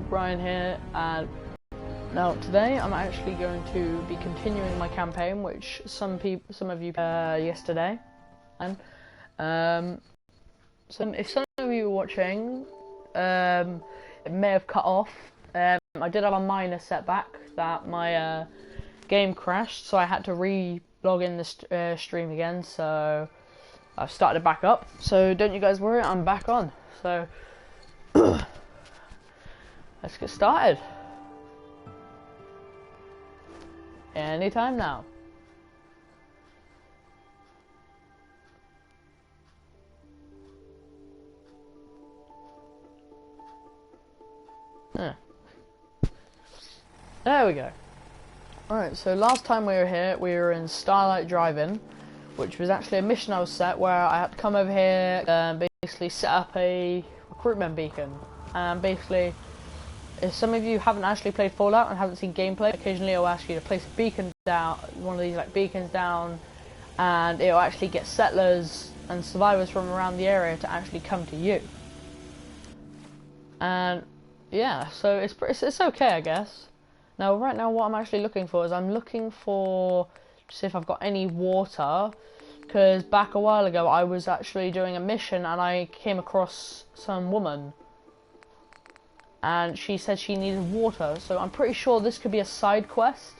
Ryan here, and now today I'm actually going to be continuing my campaign, which some of you yesterday, and so if some of you were watching, it may have cut off. I did have a minor setback that my game crashed, so I had to re-log in the stream again. So I've started it back up. So don't you guys worry, I'm back on. So let's get started. Anytime now. There we go. Alright, so last time we were here, we were in Starlight Drive-In, which was actually a mission I was set where I had to come over here and basically set up a recruitment beacon. And basically, if some of you haven't actually played Fallout and haven't seen gameplay, occasionally it'll ask you to place a beacon down, one of these like beacons down, and it'll actually get settlers and survivors from around the area to actually come to you. And yeah, so it's okay, I guess. Now, right now, what I'm actually looking for is I'm looking for to see if I've got any water, because back a while ago I was actually doing a mission and I came across some woman, and she said she needed water. So I'm pretty sure this could be a side quest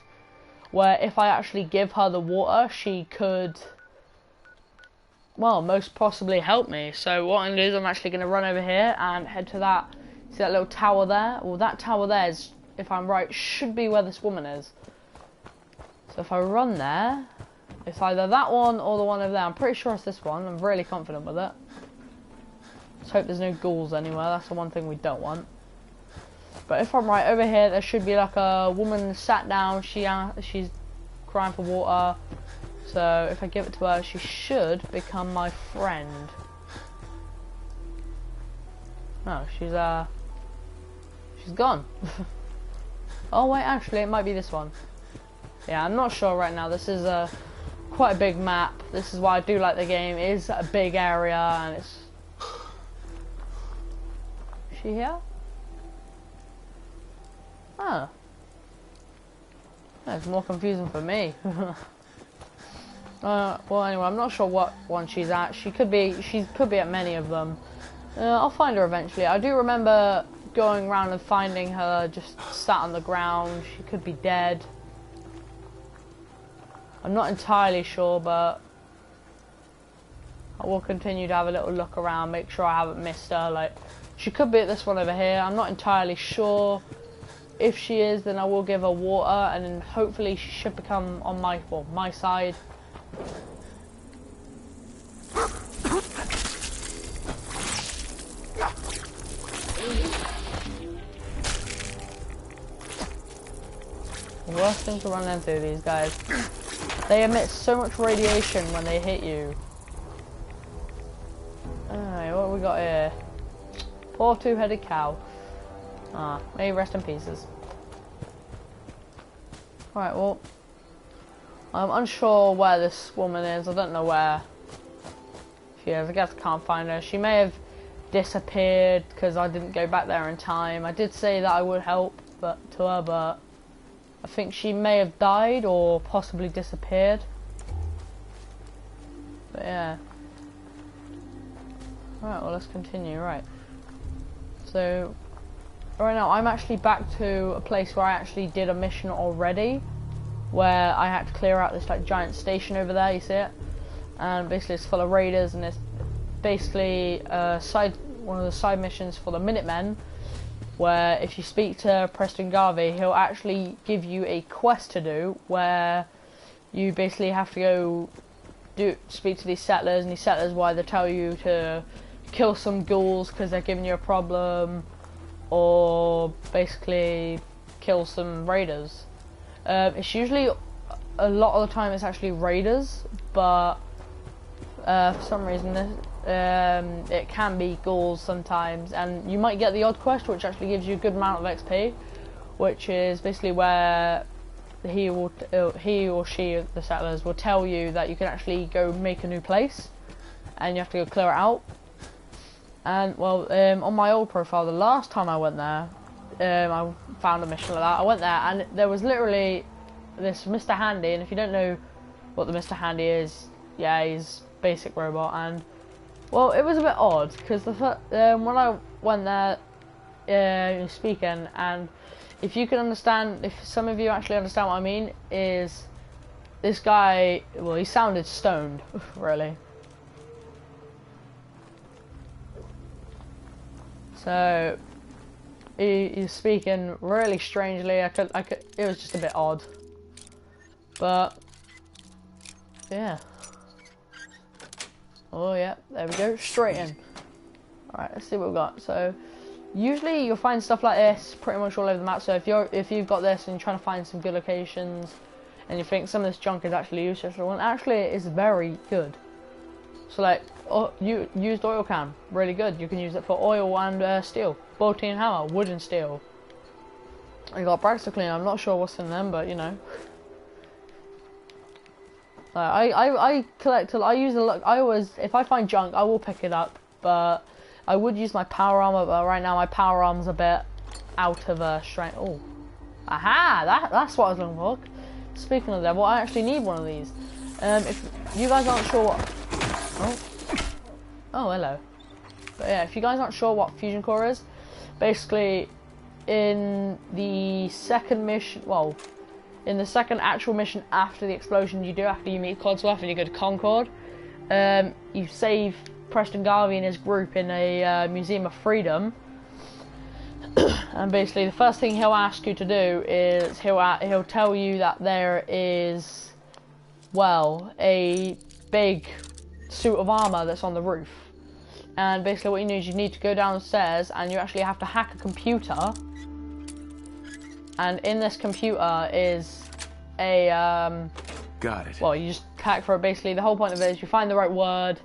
where if I actually give her the water, she could, well, most possibly help me. So what I'm going to do is I'm actually going to run over here and head to that. See that little tower there? Well, that tower there is, if I'm right, should be where this woman is. So if I run there, it's either that one or the one over there. I'm pretty sure it's this one. I'm really confident with it. Let's hope there's no ghouls anywhere. That's the one thing we don't want. But if I'm right, over here there should be like a woman sat down. She's crying for water. So if I give it to her, she should become my friend. No, she's gone. Oh wait, actually it might be this one. Yeah, I'm not sure right now. This is quite a big map. This is why I do like the game. It is a big area, and it's... Is she here? Oh. That's more confusing for me. Well anyway, I'm not sure what one she's at. She could be at many of them. I'll find her eventually. I do remember going around and finding her just sat on the ground. She could be dead. I'm not entirely sure, but I will continue to have a little look around, make sure I haven't missed her. Like, she could be at this one over here. I'm not entirely sure. If she is, then I will give her water, and then hopefully she should become on my side. The worst thing to run into, these guys. They emit so much radiation when they hit you. Alright, what have we got here? Poor two-headed cow. Ah, may rest in pieces. Alright, well, I'm unsure where this woman is. I don't know where she is. I guess I can't find her. She may have disappeared because I didn't go back there in time. I did say that I would help to her, but I think she may have died or possibly disappeared. But yeah. Alright, well, let's continue. Right. So, right now I'm actually back to a place where I actually did a mission already, where I had to clear out this like giant station over there. You see it? And basically it's full of raiders, and it's basically one of the side missions for the Minutemen, where if you speak to Preston Garvey, he'll actually give you a quest to do, where you basically have to go speak to these settlers, and these settlers will either tell you to kill some ghouls because they're giving you a problem, or basically kill some raiders. It's usually, a lot of the time it's actually raiders, but for some reason it can be ghouls sometimes, and you might get the odd quest which actually gives you a good amount of XP, which is basically where he or she, the settlers, will tell you that you can actually go make a new place, and you have to go clear it out. And well, on my old profile, the last time I went there, I found a mission like that. I went there and there was literally this Mr. Handy, and if you don't know what the Mr. Handy is, yeah, he's basic robot. And well, it was a bit odd because when I went there speaking, and if you can understand, if some of you actually understand what I mean, is this guy, well, he sounded stoned, really. So he's speaking really strangely. I could. It was just a bit odd, but yeah. Oh yeah, there we go, straight in. All right, let's see what we've got. So usually you'll find stuff like this pretty much all over the map. So if you've got this and you're trying to find some good locations, and you think some of this junk is actually useless, well, actually it is very good. So like, used oil can, really good. You can use it for oil and steel. Bolting hammer, wood and steel. I got brags to clean. I'm not sure what's in them, but you know. I collect. I use a lot. I always, if I find junk, I will pick it up. But I would use my power armor. But right now, my power armor's a bit out of strength. Oh, aha! That's what I was looking for. Speaking of that, well, I actually need one of these. If you guys aren't sure what, oh, hello. But yeah, if you guys aren't sure what fusion core is, basically, in the second mission, well, in the second actual mission after the explosion you do after you meet Codsworth and you go to Concord, you save Preston Garvey and his group in a Museum of Freedom, and basically the first thing he'll ask you to do is he'll tell you that there is, well, a big suit of armor that's on the roof, and basically what you need is you need to go downstairs and you actually have to hack a computer. And in this computer is a got it. Well, you just hack for it. Basically, the whole point of it is you find the right word.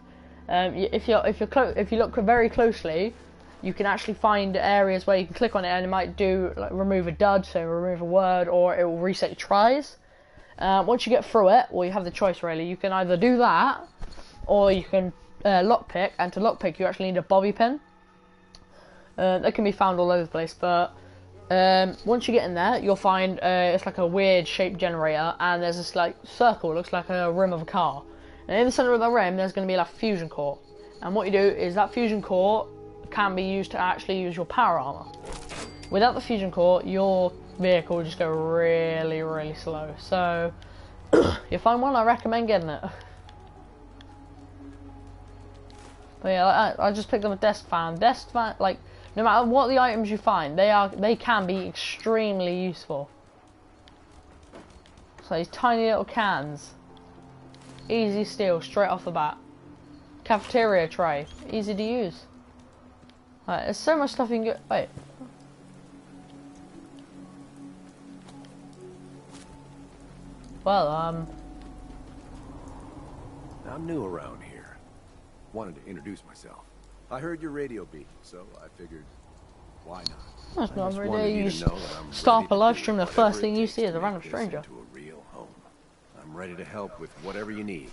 If you look very closely, you can actually find areas where you can click on it, and it might do like remove a dud, so remove a word, or it will reset your tries. Once you get through it, well, you have the choice really. You can either do that, or you can lockpick. And to lockpick, you actually need a bobby pin. They can be found all over the place, but once you get in there, you'll find it's like a weird shaped generator, and there's this like circle, looks like a rim of a car, and in the center of the rim there's going to be like a fusion core, and what you do is that fusion core can be used to actually use your power armor. Without the fusion core, your vehicle will just go really, really slow. So you find one, I recommend getting it. But yeah, I just picked up a desk fan. Desk fan, like, no matter what the items you find, they can be extremely useful. So these tiny little cans, easy steal straight off the bat. Cafeteria tray, easy to use. Right, there's so much stuff you can get. Wait. Well, I'm new around here. Wanted to introduce myself. I heard your radio beat, so I figured, why not? That's not every day you start a live stream, the first thing you see is a random stranger. To a real home. I'm ready to help with whatever you need.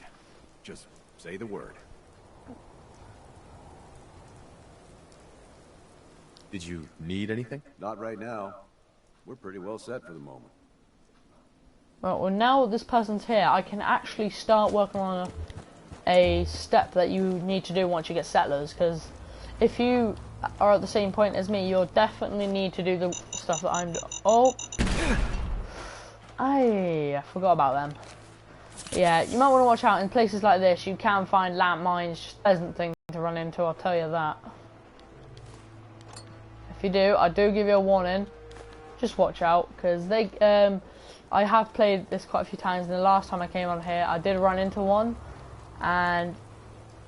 Just say the word. Did you need anything? Not right now. We're pretty well set for the moment. Well, now this person's here, I can actually start working on a step that you need to do once you get settlers, because if you are at the same point as me, you'll definitely need to do the stuff that I'm doing. Oh! I forgot about them. Yeah, you might want to watch out. In places like this, you can find landmines, just a pleasant thing to run into, I'll tell you that. If you do, I do give you a warning. Just watch out, because they, I have played this quite a few times, and the last time I came on here, I did run into one, and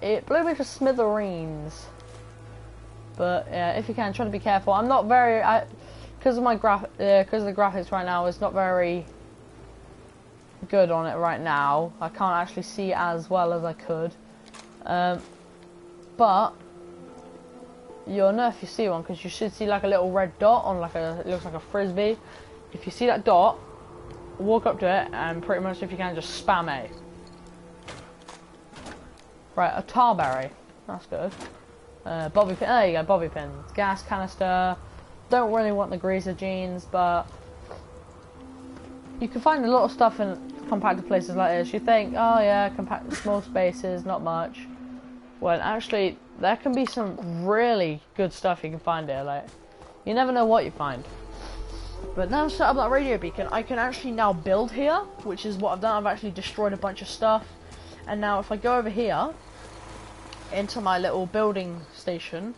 it blew me to smithereens. But yeah, if you can, try to be careful. I'm not very, because of my because of the graphics right now, it's not very good on it right now. I can't actually see as well as I could. But you'll know if you see one, because you should see like a little red dot on like a, it looks like a frisbee. If you see that dot, walk up to it and pretty much, if you can, just spam A. Right, a tarberry. That's good. Bobby pin. There you go, bobby pins. Gas canister. don't really want the greaser jeans, but you can find a lot of stuff in compacted places like this. You think, oh yeah, compact, small spaces, not much. Well, actually, there can be some really good stuff you can find here. Like, you never know what you find. But now I've set up that radio beacon, I can actually now build here, which is what I've done. I've actually destroyed a bunch of stuff. And now if I go over here, into my little building station,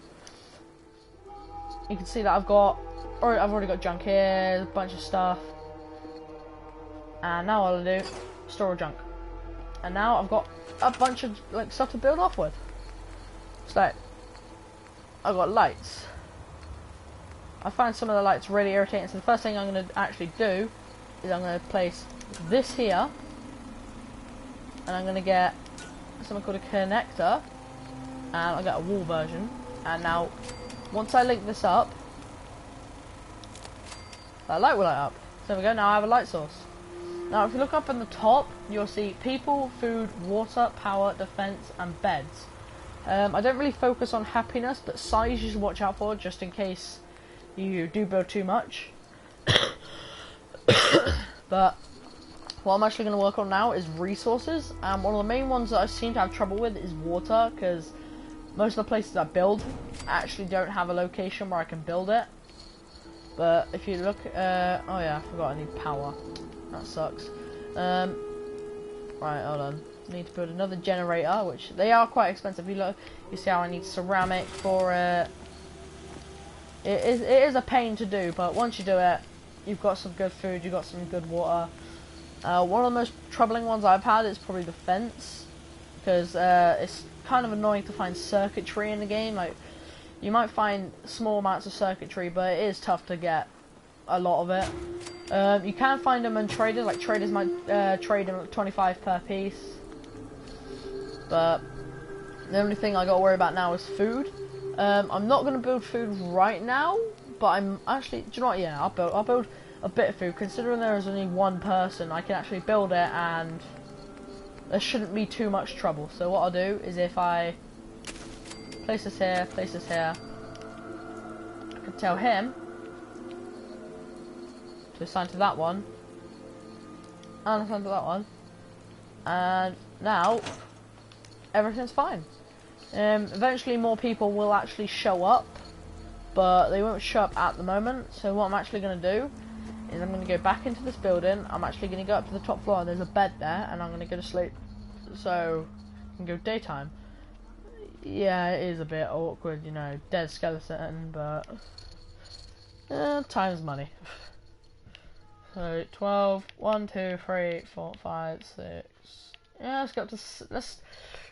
you can see that I've already got junk here, a bunch of stuff. And now all I do, store junk. And now I've got a bunch of like stuff to build off with. It's like, I've got lights. I find some of the lights really irritating, so the first thing I'm going to actually do is I'm going to place this here, and I'm going to get something called a connector, and I'll get a wall version. And now, once I link this up, that light will light up. So there we go, now I have a light source. Now if you look up in the top, you'll see people, food, water, power, defense, and beds. I don't really focus on happiness, but size you should watch out for, just in case you do build too much. But what I'm actually going to work on now is resources, and one of the main ones that I seem to have trouble with is water, because most of the places I build actually don't have a location where I can build it. But if you look, oh yeah, I forgot I need power. That sucks. Right, hold on. I need to build another generator, which they are quite expensive. You look, you see how I need ceramic for it. It is a pain to do, but once you do it, you've got some good food, you've got some good water. One of the most troubling ones I've had is probably the fence, because it's kind of annoying to find circuitry in the game. Like, you might find small amounts of circuitry, but it is tough to get a lot of it. You can find them in traders, like traders might trade them at 25 per piece. But the only thing I got to worry about now is food. I'm not going to build food right now, but I'm actually, do you know what, yeah, I'll build a bit of food. Considering there is only one person, I can actually build it and there shouldn't be too much trouble. So what I'll do is if I place this here, I can tell him to assign to that one, and assign to that one, and now everything's fine. Eventually more people will actually show up, but they won't show up at the moment. So what I'm actually going to do is I'm going to go back into this building. I'm actually going to go up to the top floor, and there's a bed there, and I'm going to go to sleep. So I can go daytime. Yeah, it is a bit awkward, you know, dead skeleton, but time's money. So 12, 1, 2, 3, 4, 5, 6. Yeah, let's go up to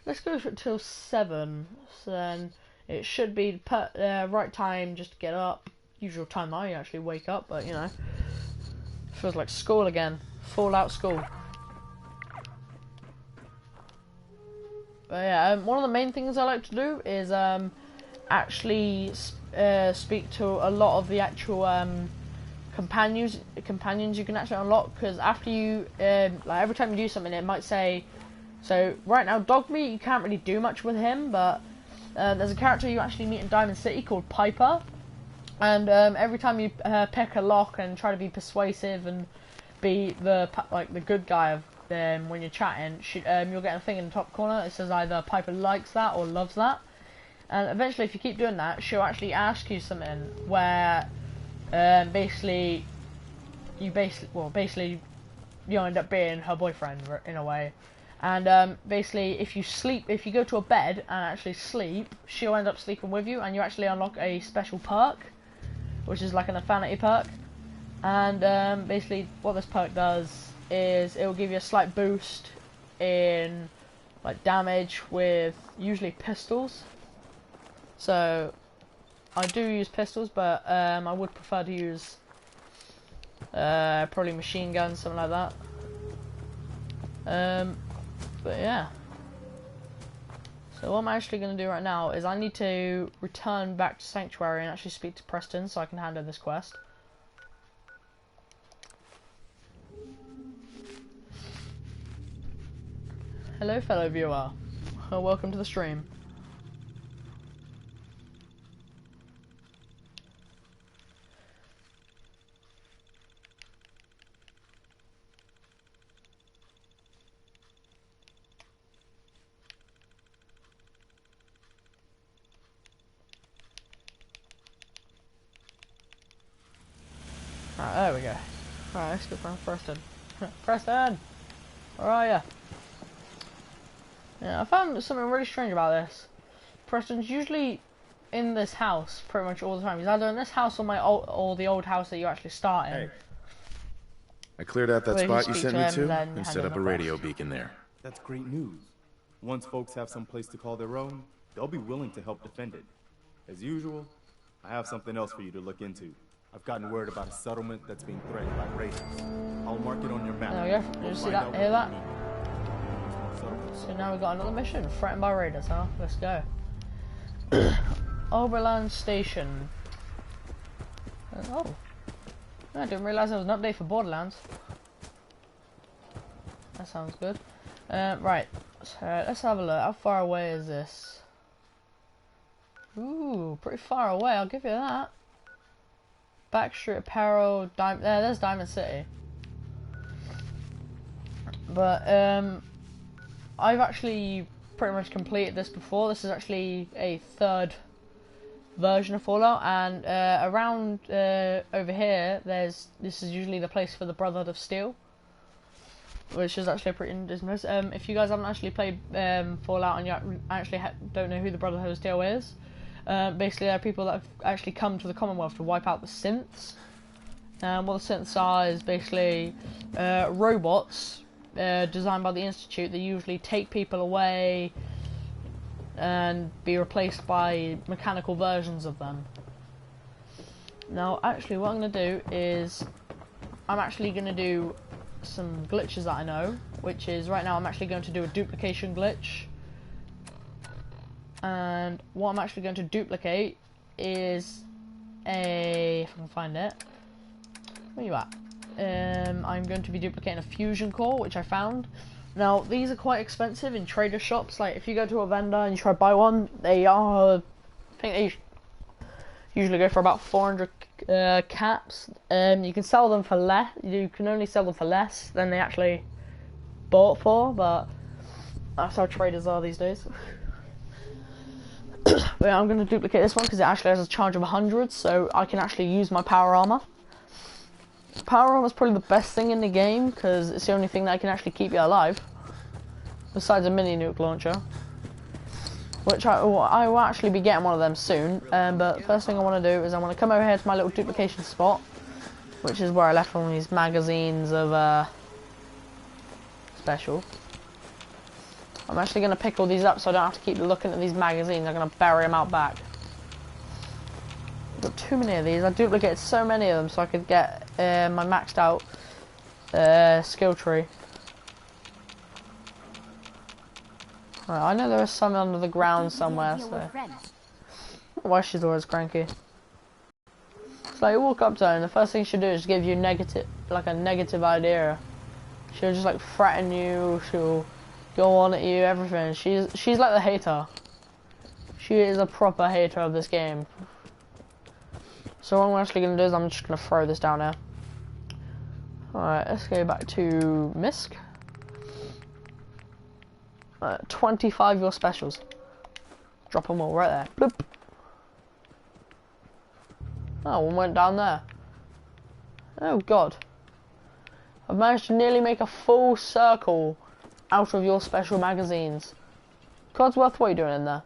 let's go till 7. So then it should be the right time just to get up. Usual time I actually wake up, but you know, feels like school again. Fallout school. But yeah, one of the main things I like to do is actually speak to a lot of the actual companions you can actually unlock, because after you like every time you do something, it might say, so right now Dogmeat, you can't really do much with him, but there's a character you actually meet in Diamond City called Piper, and every time you pick a lock and try to be persuasive and be the good guy of when you're chatting, you'll get a thing in the top corner. It says either Piper likes that or loves that, and eventually if you keep doing that, she'll actually ask you something where basically you end up being her boyfriend in a way. And basically if you go to a bed and actually sleep, she'll end up sleeping with you, and you actually unlock a special perk, which is like an affinity perk. And basically what this perk does is it will give you a slight boost in like damage with usually pistols. So I do use pistols, but I would prefer to use probably machine guns, something like that. But yeah. So what I'm actually going to do right now is I need to return back to Sanctuary and actually speak to Preston so I can handle this quest. Hello fellow viewer, welcome to the stream. Right, there we go. Right, let's go for Preston. Preston! Where are you? Yeah, I found something really strange about this. Preston's usually in this house pretty much all the time. He's either in this house or the old house that you actually start in. Hey. I cleared out that Where you spot you speak sent to me him to and and hand set him up a a radio quest. beacon there. That's great news. Once folks have some place to call their own, they'll be willing to help defend it. As usual, I have something else for you to look into. I've gotten word about a settlement that's being threatened by raiders. I'll mark it on your map. There we go. Did you see that? Hear that? So now we've got another mission. Threatened by raiders, huh? Let's go. Oberland Station. Oh. I didn't realise there was an update for Borderlands. That sounds good. Right. So let's have a look. How far away is this? Ooh, pretty far away. I'll give you that. Backstreet Apparel. There's Diamond City. But I've actually pretty much completed this before. This is actually a third version of Fallout, and around over here, this is usually the place for the Brotherhood of Steel, which is actually pretty interesting. If you guys haven't actually played Fallout and you actually don't know who the Brotherhood of Steel is, basically they're people that have actually come to the Commonwealth to wipe out the synths. What the synths are is basically robots designed by the Institute that usually take people away and be replaced by mechanical versions of them. Now, actually, what I'm going to do is I'm actually going to do some glitches that I know, which is right now I'm actually going to do a duplication glitch. And what I'm actually going to duplicate is if I can find it. Where you at? I'm going to be duplicating a fusion core, which I found. Now, these are quite expensive in trader shops. Like, if you go to a vendor and you try to buy one, they are, I think they usually go for about 400 caps. You can sell them for less. You can only sell them for less than they actually bought for, but that's how traders are these days. But yeah, I'm going to duplicate this one because it actually has a charge of 100, so I can actually use my power armor. Power armor is probably the best thing in the game because it's the only thing that can actually keep you alive, besides a mini nuke launcher, which I will actually be getting one of them soon. But first thing I want to do is I want to come over here to my little duplication spot, which is where I left all these magazines of special. I'm actually going to pick all these up so I don't have to keep looking at these magazines. I'm going to bury them out back. I've got too many of these. I duplicated so many of them so I could get my maxed out skill tree. Right, I know there is some under the ground somewhere, so why she's always cranky. So you walk up to her and the first thing she'll do is give you a negative idea. She'll just like threaten you, she'll go on at you, everything. She's like the hater. She is a proper hater of this game. So what I'm actually going to do is I'm just going to throw this down there. Alright, let's go back to MISC. 25 your specials. Drop them all right there. Bloop. Oh, one went down there. Oh god. I've managed to nearly make a full circle out of your special magazines. Codsworth, what are you doing in there?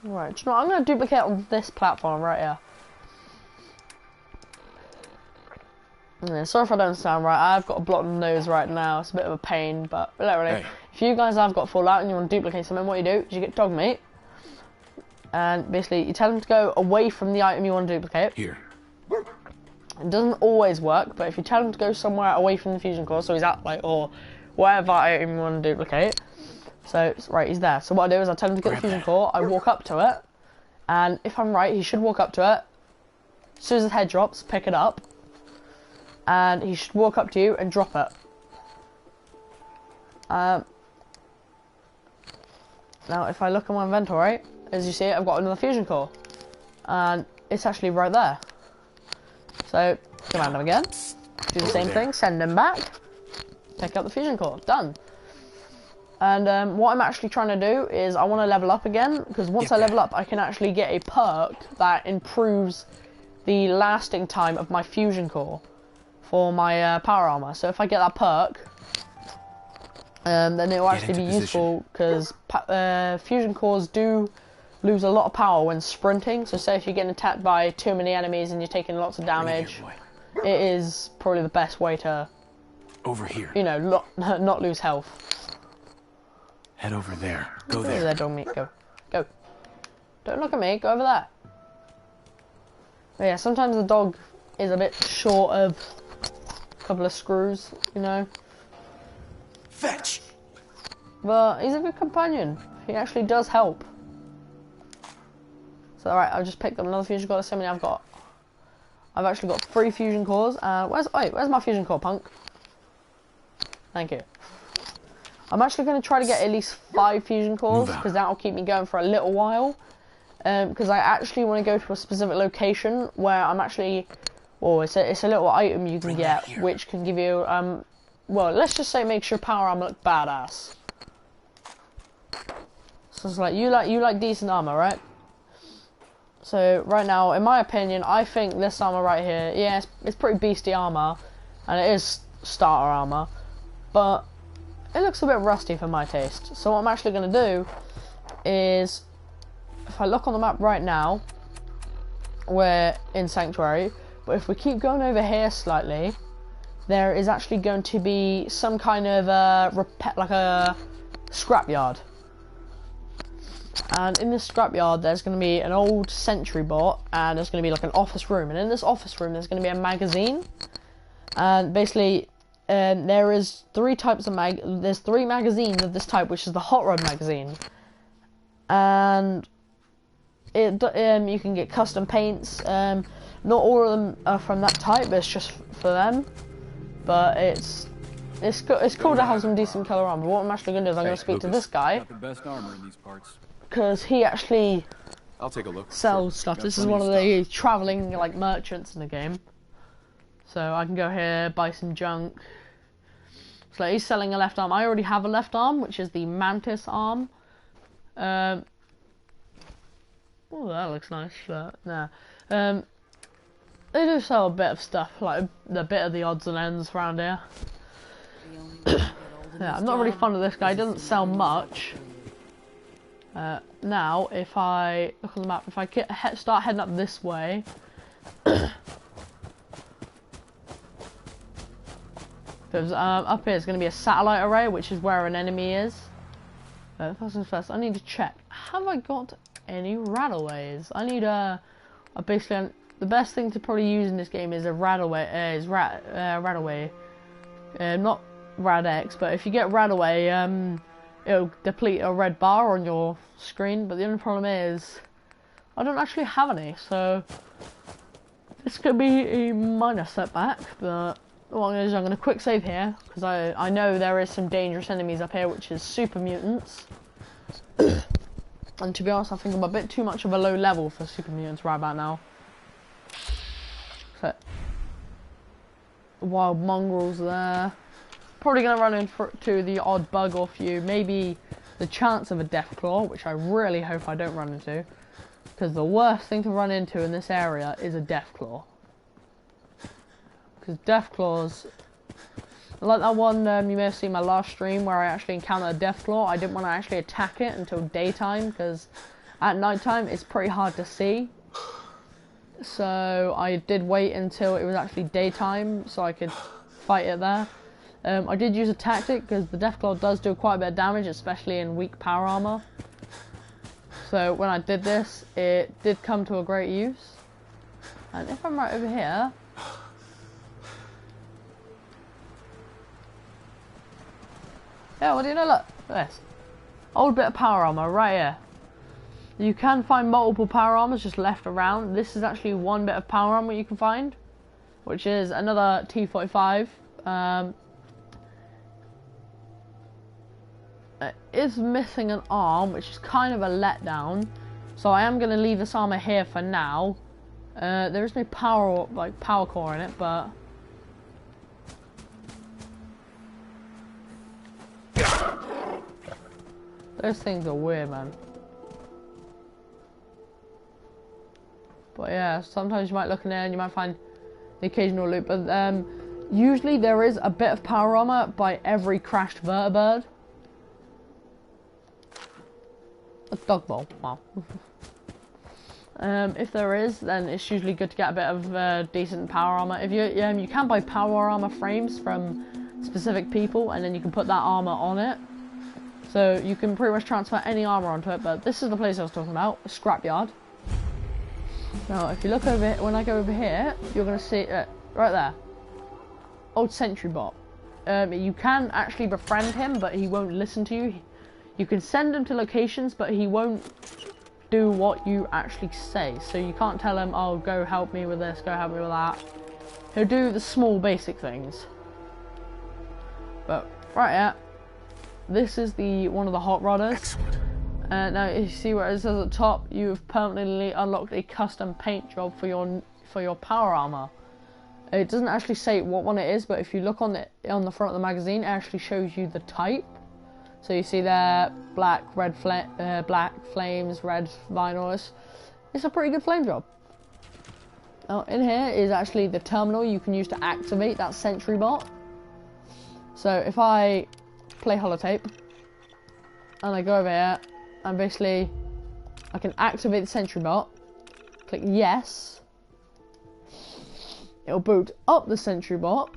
Right, do you know what? I'm going to duplicate on this platform right here. Yeah, sorry if I don't sound right. I've got a blocked nose right now. It's a bit of a pain, but literally, hey. If you guys have got Fallout and you want to duplicate something, what you do is you get dog meat, and basically you tell them to go away from the item you want to duplicate. Here. It doesn't always work, but if you tell him to go somewhere away from the fusion core, so he's at like or whatever item you want to duplicate. So right, he's there. So what I do is I tell him to get the fusion core. I walk up to it, and if I'm right, he should walk up to it. As soon as his head drops, pick it up, and he should walk up to you and drop it. Now, if I look at my inventory, as you see, I've got another fusion core, and it's actually right there. So command him again, do the same thing, send him back, pick up the fusion core, done. And what I'm actually trying to do is I want to level up again, because once I level up, I can actually get a perk that improves the lasting time of my fusion core for my power armor. So if I get that perk, then it will actually be useful, because fusion cores do lose a lot of power when sprinting. So say if you're getting attacked by too many enemies and you're taking lots of damage, it is probably the best way to, over here. you know, not lose health. Head over there. Go Over there. there, dog meat. Go. Go. Don't look at me. Go over there. But yeah, sometimes the dog is a bit short of a couple of screws, you know. Fetch. But he's a good companion. He actually does help. So alright, I've just picked up another fusion core. That's how many I've actually got 3 fusion cores. Where's my fusion core, punk? Thank you. I'm actually going to try to get at least 5 fusion cores, because that will keep me going for a little while. Because I actually want to go to a specific location where I'm actually... Well, it's a little item you can get, which can give you... well, let's just say makes your power armor look badass. So it's like, you like decent armor, right? So right now, in my opinion, I think this armor right here, yeah, it's pretty beastie armor, and it is starter armor, but it looks a bit rusty for my taste. So what I'm actually going to do is, if I look on the map right now, we're in Sanctuary, but if we keep going over here slightly, there is actually going to be some kind of like a scrapyard. And in this scrapyard, there's going to be an old sentry bot, and there's going to be like an office room. And in this office room, there's going to be a magazine. And basically, there is 3 types of there's 3 magazines of this type, which is the Hot Rod magazine. And you can get custom paints. Not all of them are from that type, but it's just for them. But it's cool to have some decent color on. But what I'm actually going to do is I'm going to speak to this guy. Got the best armor in these parts. Because he actually I'll take a look. sells stuff. This is one of the traveling like merchants in the game. So I can go here, buy some junk. So he's selling a left arm. I already have a left arm, which is the Mantis arm. Oh, that looks nice. But nah. They do sell a bit of stuff, like a bit of the odds and ends around here. Yeah, I'm not really fond of this guy. He doesn't sell much. Now, if I look on the map, if I start heading up this way, because up here is going to be a satellite array, which is where an enemy is. First things first, I need to check. Have I got any radaways? I need basically the best thing to probably use in this game is a radaway. Radaway, not Rad-X, but if you get Radaway, it'll deplete a red bar on your screen, but the only problem is I don't actually have any, so this could be a minor setback. But what I'm going to do is I'm going to quick save here, because I know there is some dangerous enemies up here, which is super mutants. And to be honest, I think I'm a bit too much of a low level for super mutants right about now. So, wild mongrels there. Probably going to run into the odd bug or few, maybe the chance of a Deathclaw, which I really hope I don't run into, because the worst thing to run into in this area is a Deathclaw. Because Deathclaws, like that one you may have seen my last stream where I actually encountered a Deathclaw, I didn't want to actually attack it until daytime, because at nighttime it's pretty hard to see. So I did wait until it was actually daytime so I could fight it there. I did use a tactic, because the Deathclaw does do quite a bit of damage, especially in weak power armor. So when I did this, it did come to a great use. And if I'm right over here... Yeah, what do you know? Look at this. Old bit of power armor right here. You can find multiple power armors just left around. This is actually one bit of power armor you can find, which is another T45. It is missing an arm, which is kind of a letdown. So I am going to leave this armor here for now. There is no power core in it, but Those things are weird, man. But yeah, sometimes you might look in there and you might find the occasional loot, but usually there is a bit of power armor by every crashed vertibird. A dog bowl, wow. If there is, then it's usually good to get a bit of decent power armor. If you can buy power armor frames from specific people, and then you can put that armor on it. So you can pretty much transfer any armor onto it. But this is the place I was talking about, a scrapyard. Now, if you look over it, when I go over here, you're gonna see it right there. Old sentry bot. You can actually befriend him, but he won't listen to you. You can send him to locations, but he won't do what you actually say. So you can't tell him, oh, go help me with this, go help me with that. He'll do the small basic things. But right here, this is one of the hot rodders. Excellent. Now you see where it says at the top, you've permanently unlocked a custom paint job for your power armor. It doesn't actually say what one it is, but if you look on the front of the magazine, it actually shows you the type. So you see there, black flames, red vinyl. It's a pretty good flame job. Now in here is actually the terminal you can use to activate that sentry bot. So if I play holotape and I go over here, and basically I can activate the sentry bot, click yes, it'll boot up the sentry bot,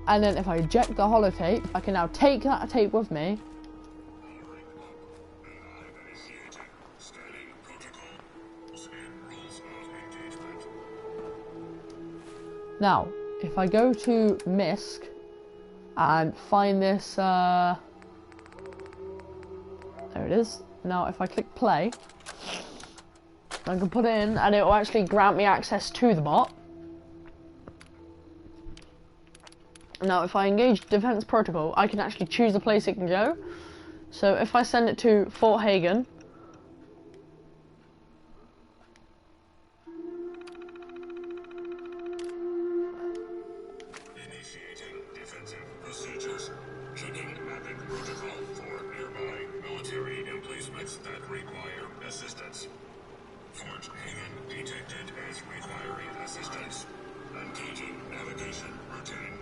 and then if I eject the holotape, I can now take that tape with me. Now, if I go to MISC and find this, there it is. Now, if I click play, I can put it in and it will actually grant me access to the bot. Now, if I engage Defense Protocol, I can actually choose the place it can go. So, if I send it to Fort Hagen, initiating defensive procedures, checking mapping protocol for nearby military emplacements that require assistance. Fort Hagen detected as requiring assistance. Engaging navigation routine.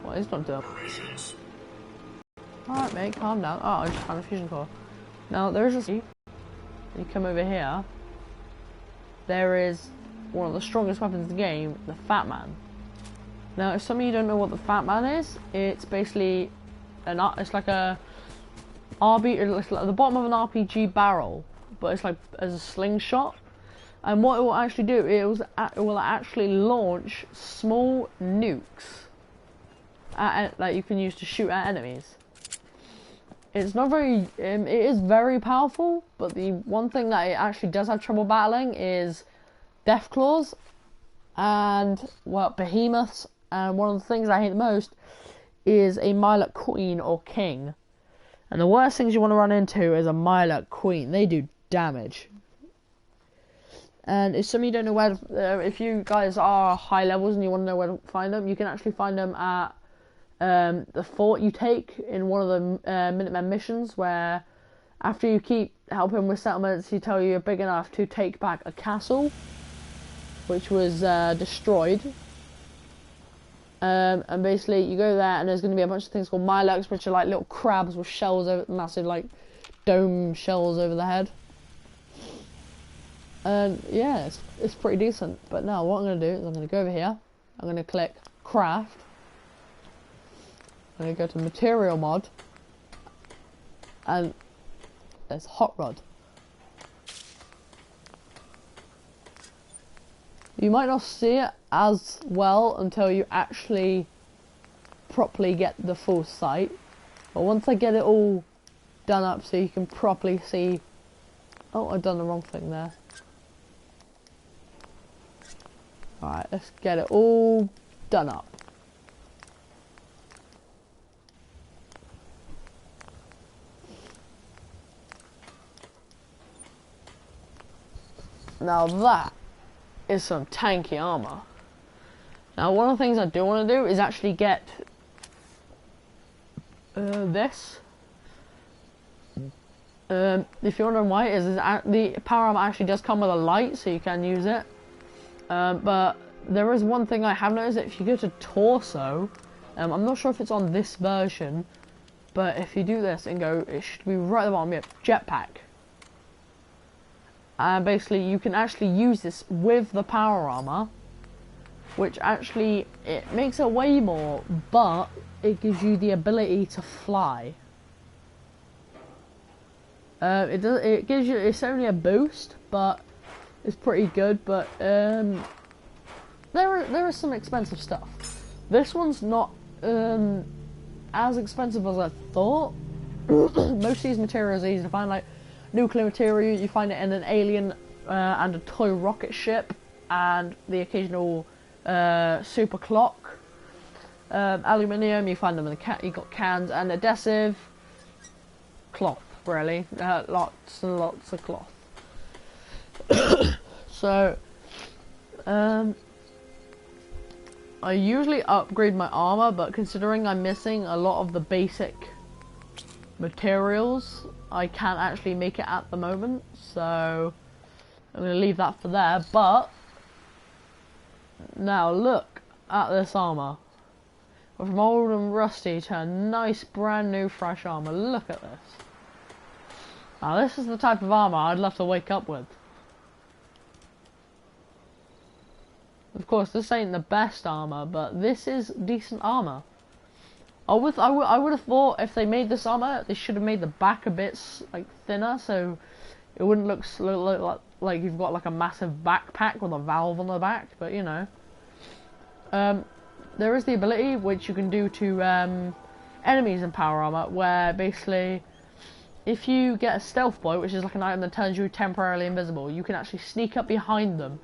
what is not doing? Operations. Alright mate, calm down. Oh, I just found a fusion core. Now, there is a... You come over here. There is one of the strongest weapons in the game, the Fat Man. Now, if some of you don't know what the Fat Man is, it's basically... It's like a... It's like the bottom of an RPG barrel, but it's like as a slingshot. And what it will actually do, it will actually launch small nukes that you can use to shoot at enemies. It's not very, it is very powerful, but the one thing that it actually does have trouble battling is Deathclaws and, well, behemoths, and one of the things I hate the most is a Milot Queen or King. And the worst things you want to run into is a Milot Queen. They do damage. And if some of you don't know where, if you guys are high levels and you want to know where to find them, you can actually find them at the fort you take in one of the Minutemen missions, where after you keep helping with settlements, he tell you you're big enough to take back a castle which was destroyed. And basically you go there and there's going to be a bunch of things called Milots, which are like little crabs with shells over, massive like dome shells over the head. And yeah, it's pretty decent. But now what I'm going to do is I'm going to go over here, I'm going to click craft, I'm going to go to material mod, and there's hot rod. You might not see it as well until you actually properly get the full sight, but once I get it all done up so you can properly see... Oh, I've done the wrong thing there. Alright, let's get it all done up. Now that is some tanky armor. Now, one of the things I do want to do is actually get this. If you're wondering why it is the power armor actually does come with a light, so you can use it. But there is one thing I have noticed, that if you go to torso, I'm not sure if it's on this version, but if you do this and go, it should be right at the bottom, jetpack. And basically you can actually use this with the power armor, which actually, it makes it way more, but it gives you the ability to fly. It gives you, it's only a boost, but it's pretty good. But there is some expensive stuff. This one's not as expensive as I thought. Most of these materials are easy to find, like nuclear material. You find it in an alien and a toy rocket ship, and the occasional super clock. Aluminium, you find them in the you got cans, and adhesive cloth. Really, lots and lots of cloth. So, I usually upgrade my armor, but considering I'm missing a lot of the basic materials, I can't actually make it at the moment. So, I'm going to leave that for there. But now look at this armor. From old and rusty to a nice brand new fresh armor. Look at this. Now this is the type of armor I'd love to wake up with. Of course, this ain't the best armor, but this is decent armor. I would have thought if they made this armor, they should have made the back a bit like thinner, so it wouldn't look like you've got like a massive backpack with a valve on the back. But you know, there is the ability which you can do to enemies in power armor, where basically, if you get a stealth boy, which is like an item that turns you temporarily invisible, you can actually sneak up behind them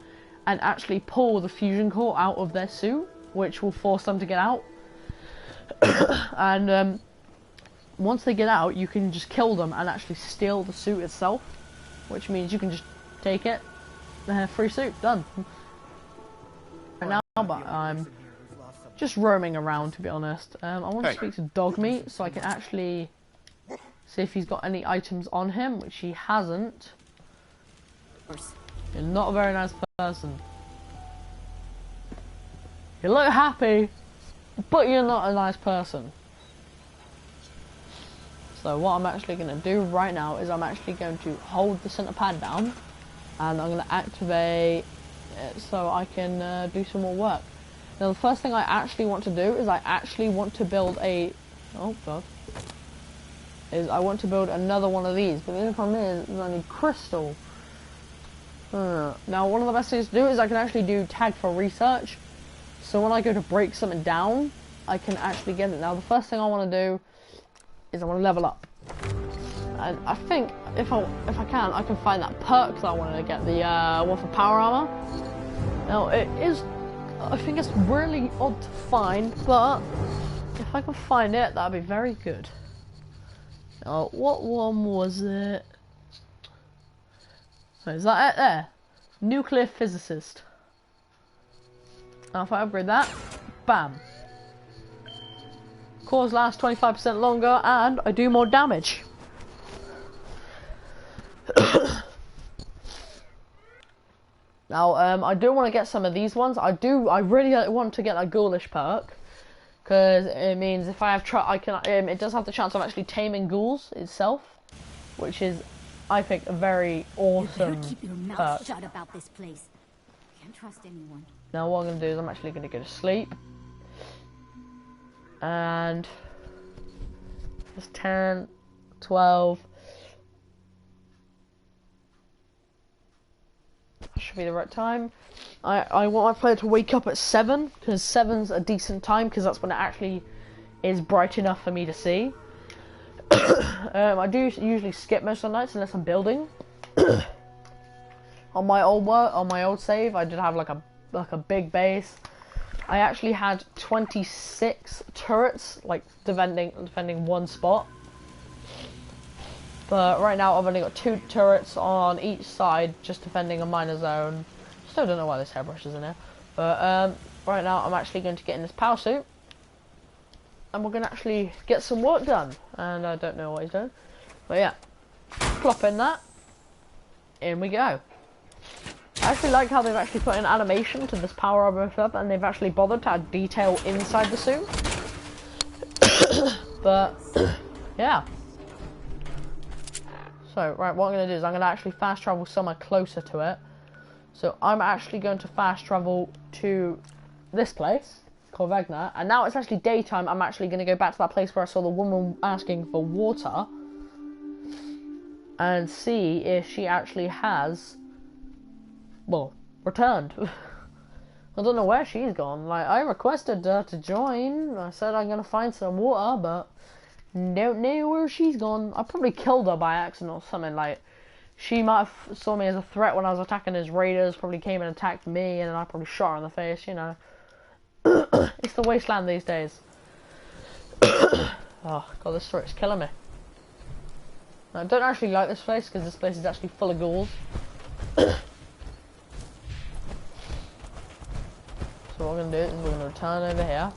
and actually pull the fusion core out of their suit, which will force them to get out. And once they get out, you can just kill them and actually steal the suit itself, which means you can just take it, free suit, done. Right now, but I'm just roaming around, to be honest. I want to speak to Dogmeat so I can actually see if he's got any items on him, which he hasn't. You're not a very nice person. You look happy, but you're not a nice person. So what I'm actually going to do right now is I'm actually going to hold the center pad down, and I'm going to activate it so I can do some more work. Now the first thing I actually want to do is I actually want to build a... oh god. I want to build another one of these, but the only problem is I need crystal. Now one of the best things to do is I can actually do tag for research, so when I go to break something down, I can actually get it. Now the first thing I want to do is I want to level up, and I think if I can find that perk that I wanted to get, the one for power armor. Now it is, I think it's really odd to find, but if I can find it, that'd be very good. Now, what one was it? Is that it there? Nuclear physicist. Now if I upgrade that, bam. Cores last 25% longer, and I do more damage. Now, I do want to get some of these ones. I really want to get that ghoulish perk, because it means if I have it does have the chance of actually taming ghouls itself, which is, I think, a very awesome keep your mouth perk. shut about this place. Can't trust anyone. Now what I'm going to do is I'm actually going to go to sleep, and it's 10, 12, should be the right time. I want my player to wake up at 7, because 7's a decent time, because that's when it actually is bright enough for me to see. I do usually skip most of the nights unless I'm building. On my old save, I did have like a big base. I actually had 26 turrets, like defending one spot. But right now I've only got 2 turrets on each side, just defending a minor zone. Still don't know why this hairbrush is in there. But right now I'm actually going to get in this power suit. And we're going to actually get some work done. And I don't know what he's doing. But yeah. Plop in that. In we go. I actually like how they've actually put an animation to this power up, and they've actually bothered to add detail inside the suit. But yeah. So right, what I'm gonna do is I'm gonna actually fast travel somewhere closer to it. So I'm actually going to fast travel to this place called Wagner, and now it's actually daytime. I'm actually gonna go back to that place where I saw the woman asking for water and see if she actually has, well, returned. I don't know where she's gone. Like, I requested her to join. I said I'm gonna find some water, but don't know where she's gone. I probably killed her by accident or something. Like, she might have saw me as a threat when I was attacking his raiders, probably came and attacked me, and then I probably shot her in the face, you know. It's the wasteland these days. Oh, God, this threat's killing me. I don't actually like this place, because this place is actually full of ghouls. So what we're going to do is we're going to return over here.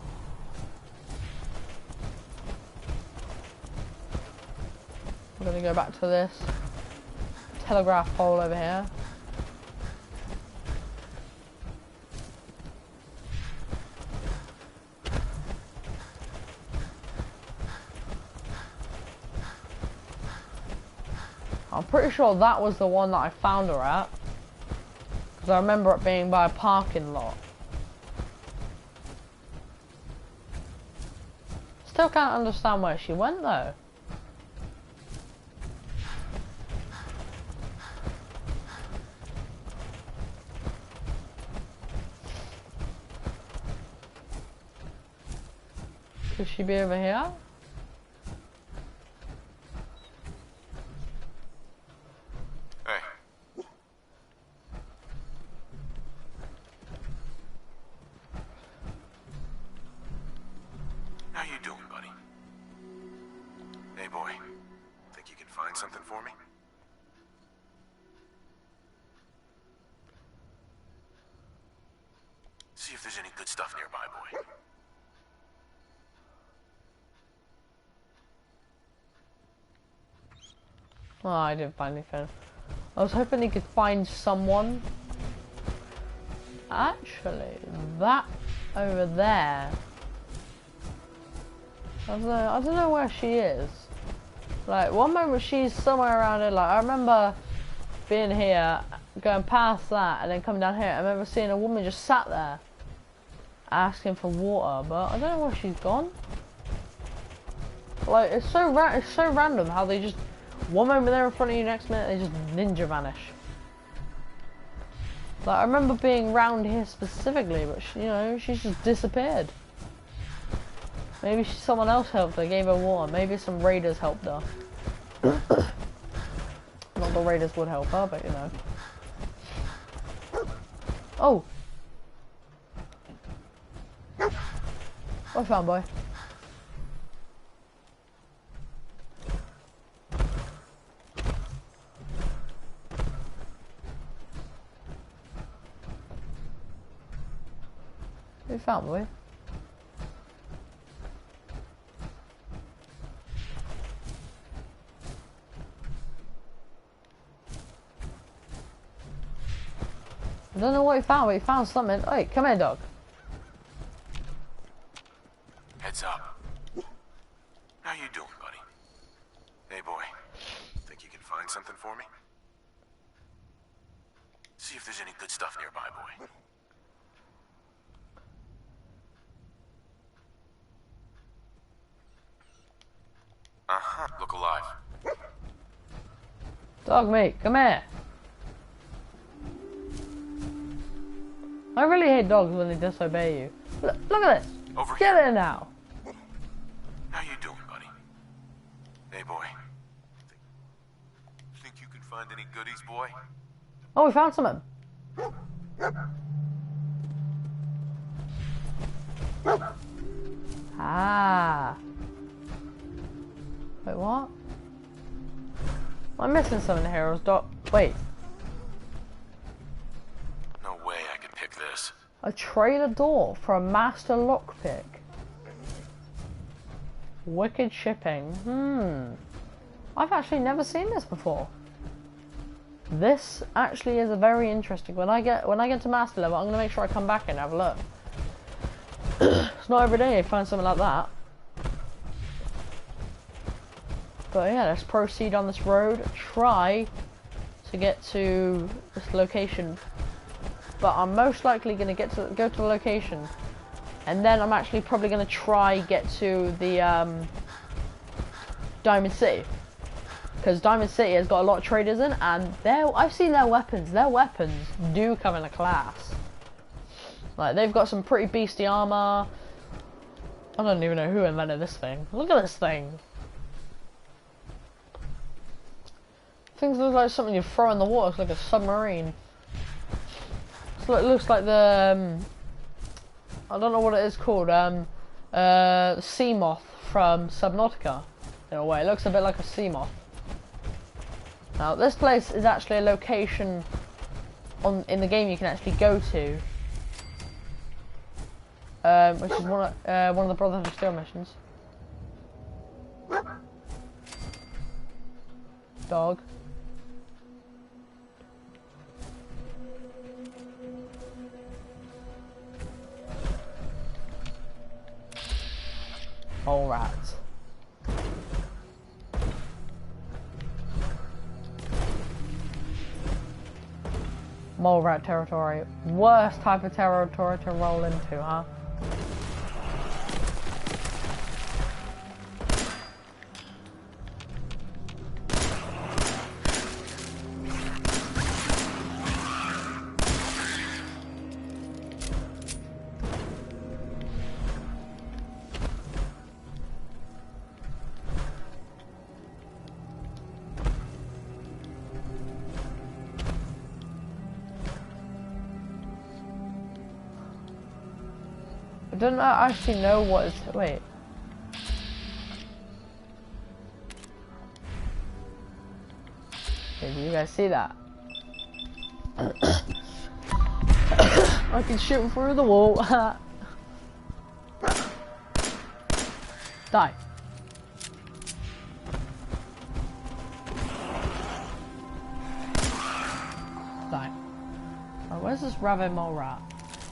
We're going to go back to this telegraph pole over here. I'm pretty sure that was the one that I found her at, because I remember it being by a parking lot. Still can't understand where she went though. Could she be over here? Hey. How you doing, buddy? Hey, boy. Think you can find something for me? See if there's any good stuff nearby, boy. Oh, I didn't find anything. I was hoping he could find someone. Actually, that over there. I don't know where she is. Like, one moment she's somewhere around here. Like, I remember being here, going past that, and then coming down here. I remember seeing a woman just sat there, asking for water, but I don't know where she's gone. Like, it's so random how they just, one moment they're in front of you, next minute they just ninja vanish. Like, I remember being round here specifically, but she, you know, she's just disappeared. Maybe someone else helped her, gave her water. Maybe some raiders helped her. Not the raiders would help her, but you know. Oh! What found, boy? What you found, boy? I don't know what he found, but he found something. Hey, come here, dog. Heads up. How you doing, buddy? Hey, boy. Think you can find something for me? See if there's any good stuff nearby, boy. Uh-huh. Look alive. Dog mate, come here. I really hate dogs when they disobey you. Look at this. Over Get here. in now. How you doing, buddy? Hey, boy. Think you can find any goodies, boy? Oh, we found something. Ah. Wait, what? I'm missing something here. Wait. No way I could pick this. A trailer door for a master lockpick. Wicked shipping. I've actually never seen this before. This actually is a very interesting. When I get to master level, I'm gonna make sure I come back and have a look. It's not every day you find something like that. But yeah, let's proceed on this road. Try to get to this location. But I'm most likely gonna go to the location, and then I'm actually probably gonna try get to the Diamond City, because Diamond City has got a lot of traders in, and I've seen their weapons. Their weapons do come in a class. Like, they've got some pretty beastie armor. I don't even know who invented this thing. Look at this thing. Things look like something you throw in the water. It's like a submarine. It looks like the I don't know what it is called. Sea moth from Subnautica. In a way, it looks a bit like a sea moth. Now, this place is actually a location in the game you can actually go to, which is one of the Brotherhood of Steel missions. Dog. Mole rats. Mole rat territory. Worst type of territory to roll into, huh? I don't actually know what is. Wait. Did you guys see that? I can shoot through the wall. Die. Die. Oh, where's this rabbit mole rat?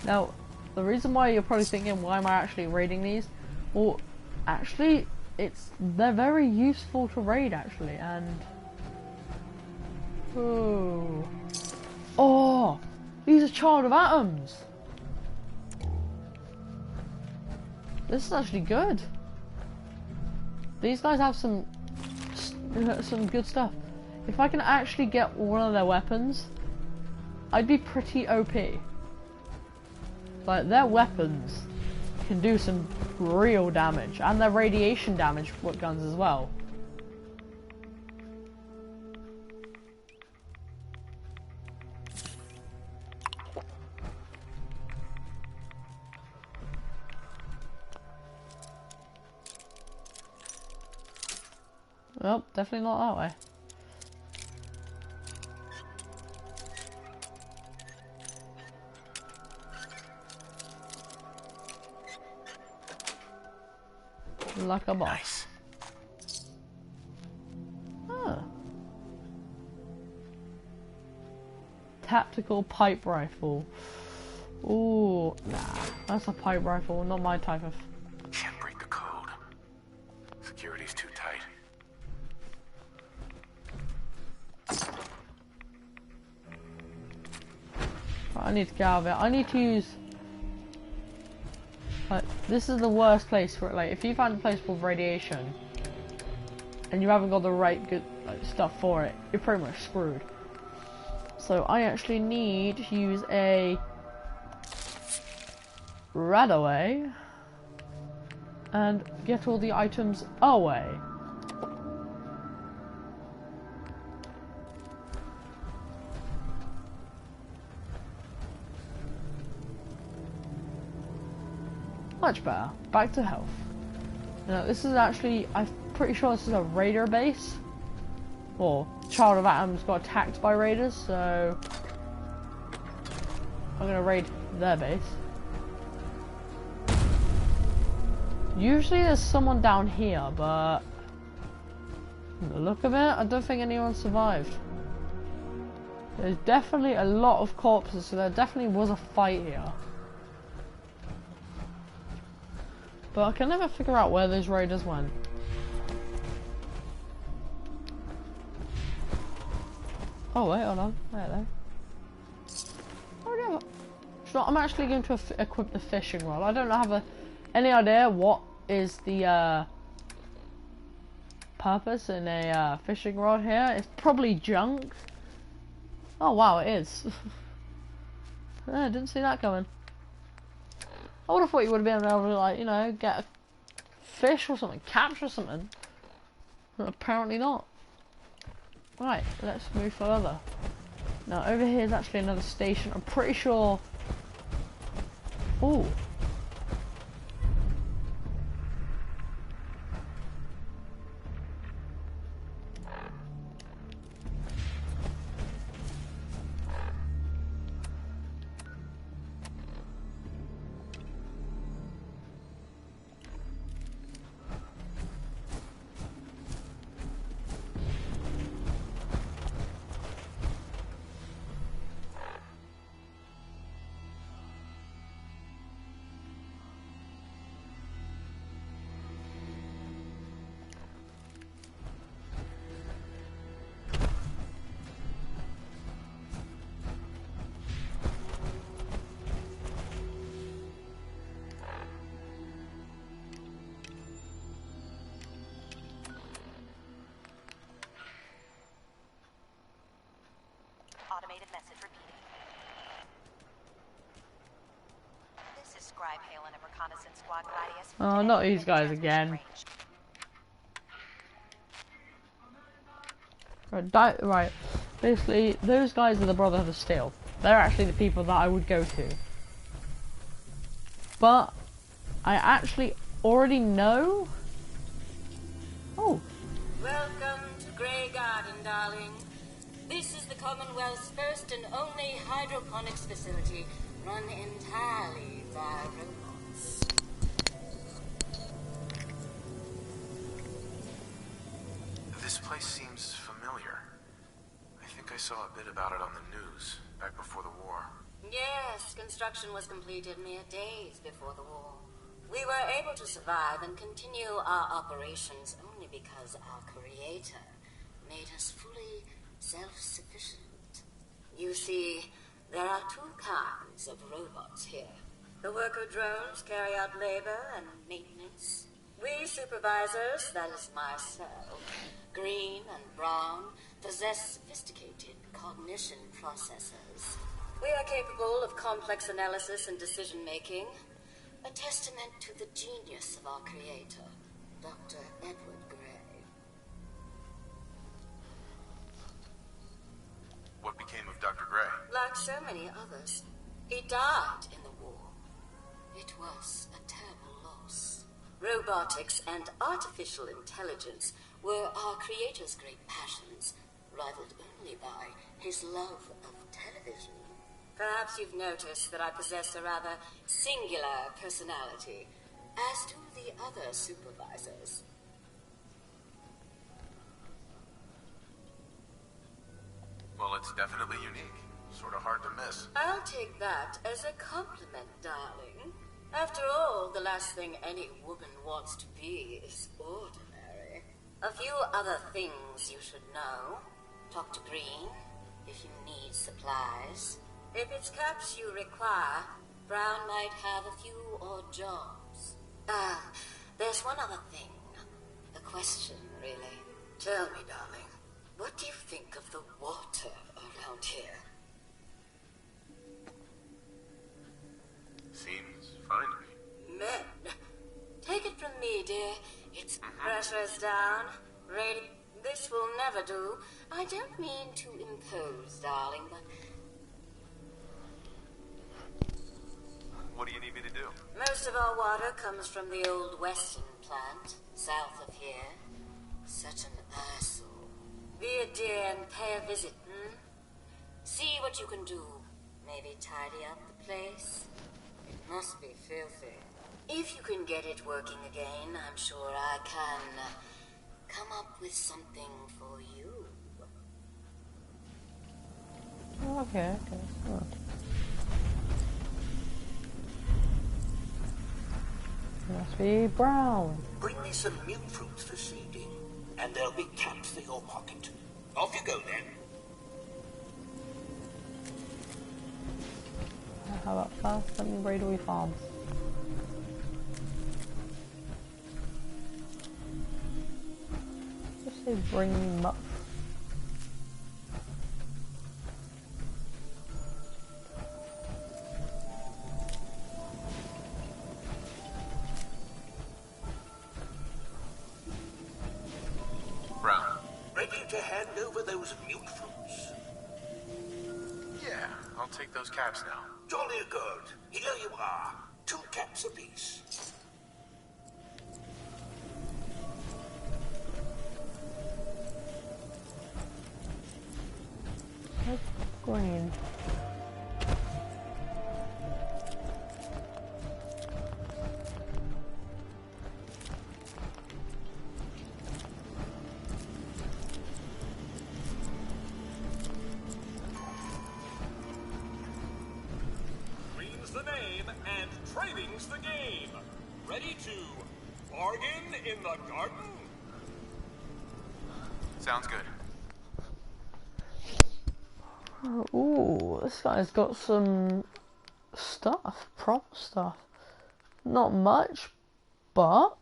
Now, the reason why you're probably thinking, why am I actually raiding these? Well, actually, they're very useful to raid, actually, and... Ooh. Oh! These are Child of Atoms! This is actually good. These guys have some good stuff. If I can actually get one of their weapons, I'd be pretty OP. Like, their weapons can do some real damage, and their radiation damage guns as well. Well, definitely not that way. Like a boss. Nice. Ah. Tactical pipe rifle. Ooh, nah. That's a pipe rifle, not my type of... Can't break the code. Security's too tight. Right, I need to get out of it. I need to use... Like, this is the worst place for it. Like, if you find a place with radiation and you haven't got the right good stuff for it, you're pretty much screwed. So I actually need to use a Radaway and get all the items away. Much better. Back to health. Now, this is actually, I'm pretty sure this is a raider base. Or Child of Atoms got attacked by raiders, so... I'm gonna raid their base. Usually there's someone down here, but from the look of it, I don't think anyone survived. There's definitely a lot of corpses, so there definitely was a fight here. But I can never figure out where those raiders went. Oh wait, hold on. Where are they? Oh no. So I'm actually going to equip the fishing rod. I don't have any idea what is the purpose in a fishing rod here. It's probably junk. Oh wow, it is. I didn't see that coming. I would have thought you would have been able to, like, you know, get a fish or something, capture something. But apparently not. Right, let's move further. Now over here is actually another station. I'm pretty sure. Oh. Automated message repeating. This is Scribe Hale in a reconnaissance squad, Gladius. Oh, not these guys again. Right. Basically, those guys are the Brotherhood of Steel. They're actually the people that I would go to. But I actually already know. Oh. Welcome to Grey Garden, darling. This is the Commonwealth's first and only hydroponics facility, run entirely by robots. This place seems familiar. I think I saw a bit about it on the news, back before the war. Yes, construction was completed mere days before the war. We were able to survive and continue our operations only because our Creator made us fully self-sufficient. You see, there are two kinds of robots here. The worker drones carry out labor and maintenance. We supervisors, that is myself, green and brown, possess sophisticated cognition processors. We are capable of complex analysis and decision-making, a testament to the genius of our Creator, Dr. Edward Gray. What became of Dr. Gray? Like so many others, he died in the war. It was a terrible loss. Robotics and artificial intelligence were our Creator's great passions, rivaled only by his love of television. Perhaps you've noticed that I possess a rather singular personality, as do the other supervisors. Well, it's definitely unique. Sort of hard to miss. I'll take that as a compliment, darling. After all, the last thing any woman wants to be is ordinary. A few other things you should know. Talk to Green if you need supplies. If it's caps you require, Brown might have a few odd jobs. There's one other thing. A question, really. Tell me, darling, what do you think of the water around here? Seems fine to me. Men, take it from me, dear. Its pressure's down. Ready? This will never do. I don't mean to impose, darling, but... What do you need me to do? Most of our water comes from the old Western plant, south of here. Such an eyesore. Be a dear and pay a visit, hmm? See what you can do. Maybe tidy up the place? It must be filthy. If you can get it working again, I'm sure I can come up with something for you. Okay. Oh. Must be brown. Bring me some mute fruits for seeding, and there'll be caps for your pocket. Off you go then. How about first? Let me raid away farms. Just say bring me much. Brown. Ready to hand over those mute fruits? Yeah, I'll take those caps now. Jolly good. Here you are. 2 caps apiece. That's green. Green's the name and trading's the game. Ready to bargain in the garden? Sounds good. Ooh, this guy's got some stuff, proper stuff. Not much, but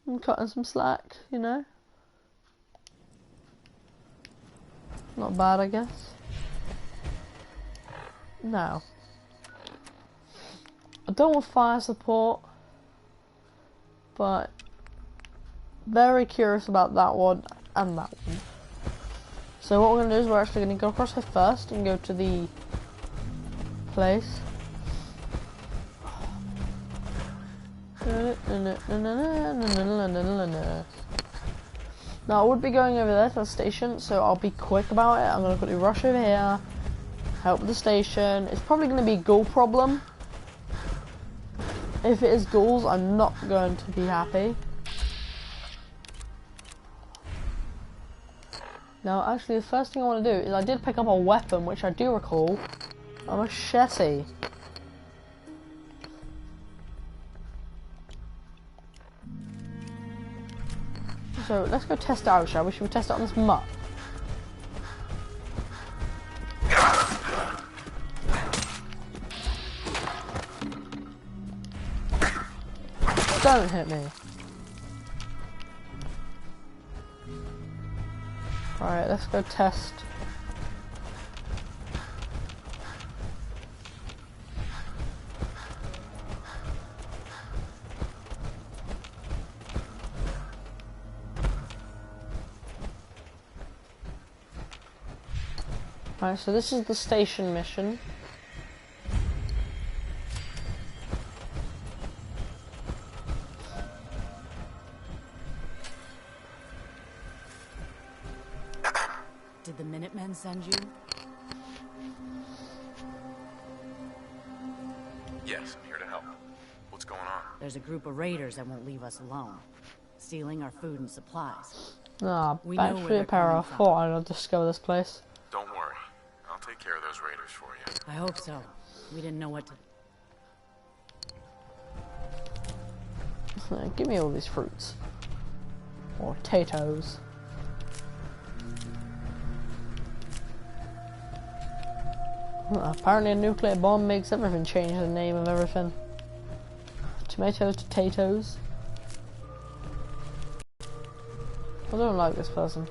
I'm cutting some slack, you know. Not bad, I guess. Now, I don't want fire support, but very curious about that one and that one. So what we're going to do is we're actually going to go across here first and go to the place. Now I would be going over there to the station, so I'll be quick about it. I'm going to quickly rush over here, help with the station. It's probably going to be a ghoul problem. If it is ghouls, I'm not going to be happy. Now, actually, the first thing I want to do is I did pick up a weapon, which I do recall. A machete. So, let's go test it out, shall we? Should we test it on this mutt? Don't hit me. Alright, let's go test. Alright, so this is the station mission. Did the Minutemen send you? Yes, I'm here to help. What's going on? There's a group of raiders that won't leave us alone, stealing our food and supplies. Ah, We know where battery they're power. I coming from. thought I'd discover this place. Don't worry. I'll take care of those raiders for you. I hope so. We didn't know what to... Give me all these fruits. Or potatoes. Apparently a nuclear bomb makes everything change the name of everything. Tomatoes to potatoes. I don't like this person.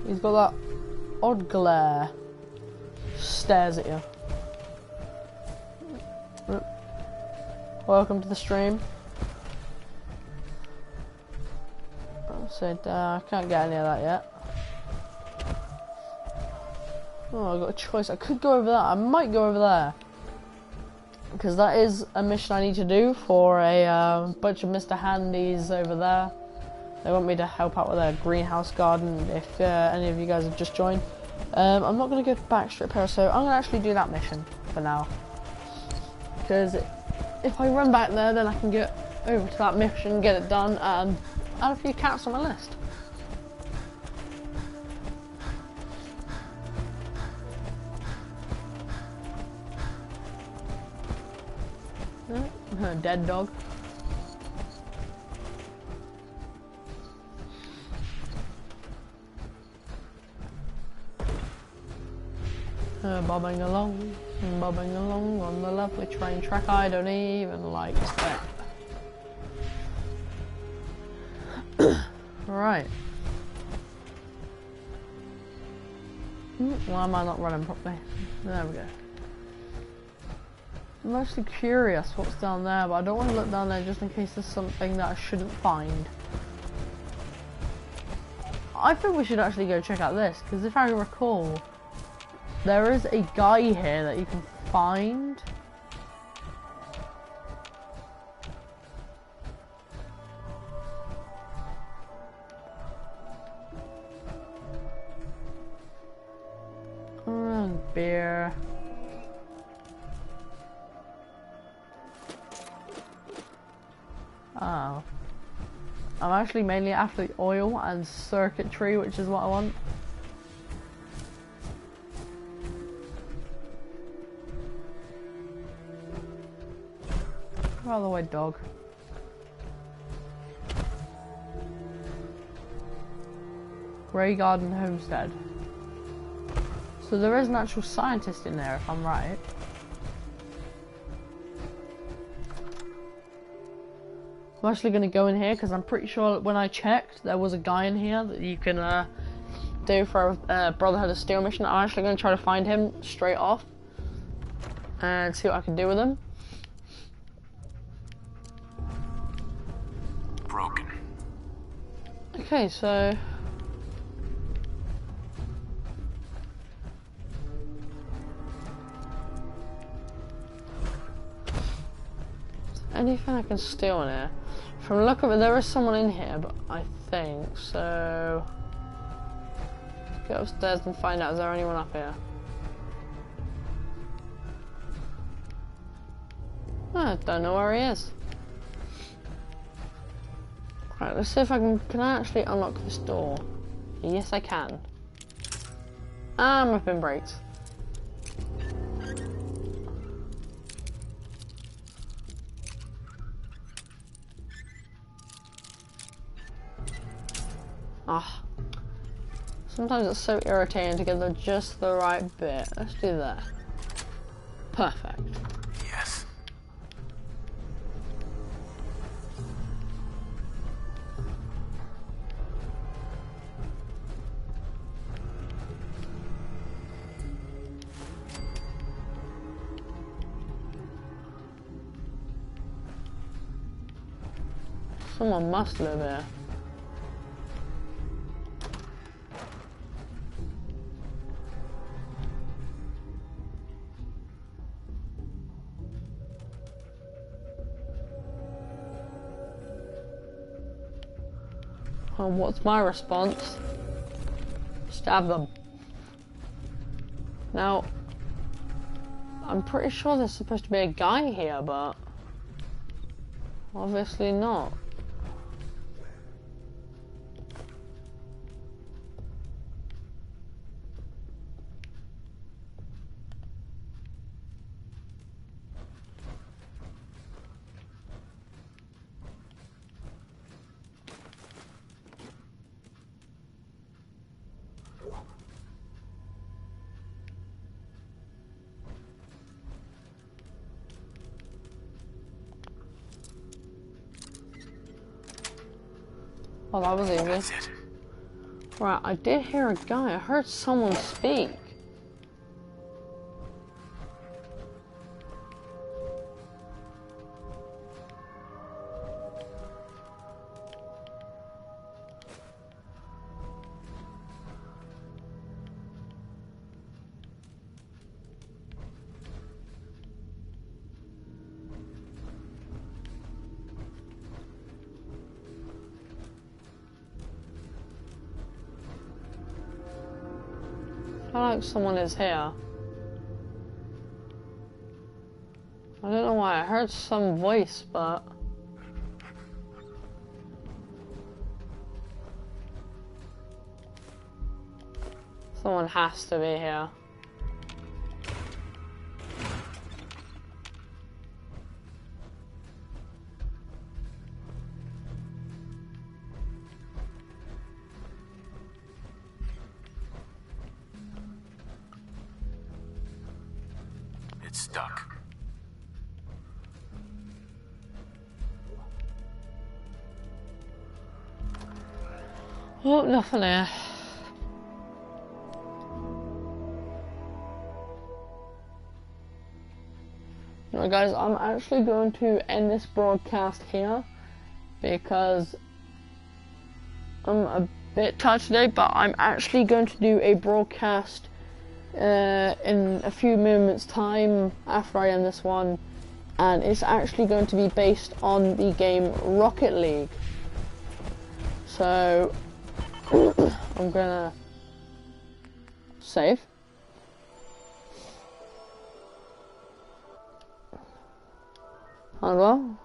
He's got that odd glare. Stares at you. Welcome to the stream. I can't get any of that yet. Oh, I've got a choice. I could go over there. I might go over there. Because that is a mission I need to do for a bunch of Mr. Handies over there. They want me to help out with their greenhouse garden if any of you guys have just joined. I'm not going to go back straight here, so I'm going to actually do that mission for now. Because if I run back there, then I can get over to that mission, get it done, and add a few cats on my list. Dead dog. Bobbing along on the lovely train track I don't even like that. Right. Why am I not running properly? There we go. I'm actually curious what's down there, but I don't want to look down there just in case there's something that I shouldn't find. I think we should actually go check out this, because if I recall, there is a guy here that you can find. Beer. Oh. I'm actually mainly after the oil and circuitry, which is what I want. Get out of the way, dog. Grey Garden Homestead. So there is an actual scientist in there, if I'm right. I'm actually going to go in here because I'm pretty sure when I checked there was a guy in here that you can do for a Brotherhood of Steel mission. I'm actually going to try to find him straight off and see what I can do with him. Broken. Okay, so anything I can steal in here? From the look of it, there is someone in here, but I think so. Let's go upstairs and find out, is there anyone up here? I don't know where he is. Right, let's see if I can I actually unlock this door? Yes, I can. I've been braked. Ah, sometimes it's so irritating to get just the right bit. Let's do that. Perfect. Yes. Someone must live here. And what's my response? Stab them. Now, I'm pretty sure there's supposed to be a guy here, but obviously not. Oh, that was easy. That's it. Right, I did hear a guy. I heard someone speak. I feel like someone is here. I don't know why, I heard some voice, but... Someone has to be here. It's stuck. Oh, nothing here. Alright guys, I'm actually going to end this broadcast here because I'm a bit tired today, but I'm actually going to do a broadcast in a few moments time after I end this one, and it's actually going to be based on the game Rocket League. So I'm gonna save. And well,